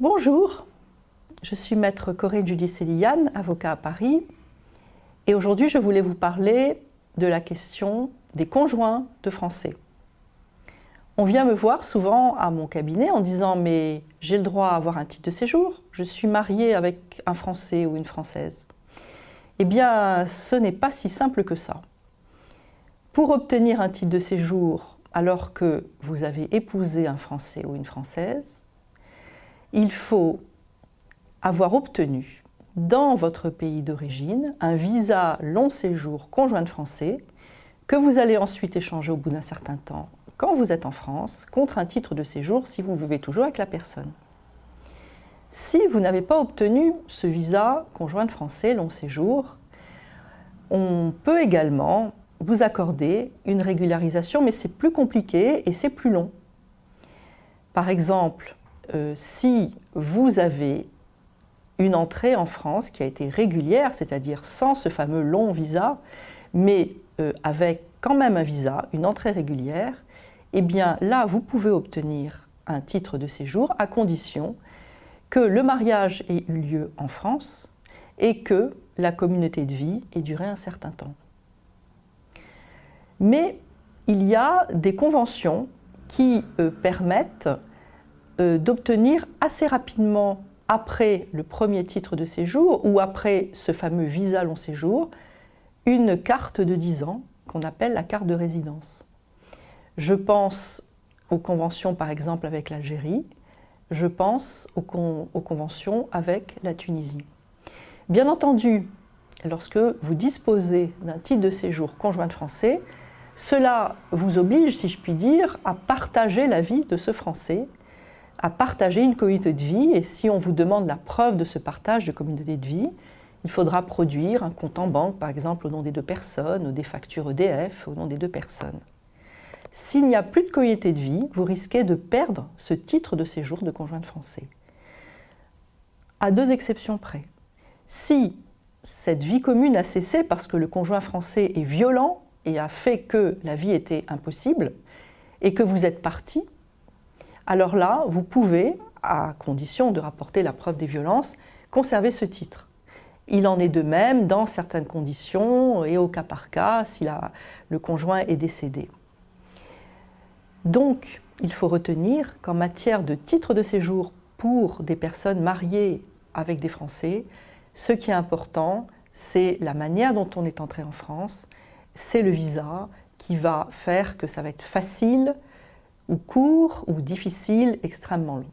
Bonjour, je suis maître Corinne Judicellian, avocat à Paris, et aujourd'hui je voulais vous parler de la question des conjoints de Français. On vient me voir souvent à mon cabinet en disant « mais j'ai le droit à avoir un titre de séjour, je suis mariée avec un Français ou une Française ». Eh bien, ce n'est pas si simple que ça. Pour obtenir un titre de séjour alors que vous avez épousé un Français ou une Française, il faut avoir obtenu dans votre pays d'origine un visa long séjour conjoint de Français que vous allez ensuite échanger au bout d'un certain temps quand vous êtes en France contre un titre de séjour si vous vivez toujours avec la personne. Si vous n'avez pas obtenu ce visa conjoint de Français long séjour, on peut également vous accorder une régularisation, mais c'est plus compliqué et c'est plus long. Par exemple, si vous avez une entrée en France qui a été régulière, c'est-à-dire sans ce fameux long visa, mais avec quand même un visa, une entrée régulière, eh bien là, vous pouvez obtenir un titre de séjour à condition que le mariage ait eu lieu en France et que la communauté de vie ait duré un certain temps. Mais il y a des conventions qui permettent d'obtenir assez rapidement après le premier titre de séjour ou après ce fameux visa long séjour, une carte de 10 ans qu'on appelle la carte de résidence. Je pense aux conventions par exemple avec l'Algérie, je pense aux conventions avec la Tunisie. Bien entendu, lorsque vous disposez d'un titre de séjour conjoint de Français, cela vous oblige, si je puis dire, à partager la vie de ce Français, à partager une communauté de vie, et si on vous demande la preuve de ce partage de communauté de vie, il faudra produire un compte en banque, par exemple au nom des deux personnes, ou des factures EDF au nom des deux personnes. S'il n'y a plus de communauté de vie, vous risquez de perdre ce titre de séjour de conjoint de Français. À deux exceptions près. Si cette vie commune a cessé parce que le conjoint français est violent et a fait que la vie était impossible, et que vous êtes parti, alors là, vous pouvez, à condition de rapporter la preuve des violences, conserver ce titre. Il en est de même dans certaines conditions et au cas par cas si le conjoint est décédé. Donc, il faut retenir qu'en matière de titre de séjour pour des personnes mariées avec des Français, ce qui est important, c'est la manière dont on est entré en France, c'est le visa qui va faire que ça va être facile, ou court, ou difficile, extrêmement long.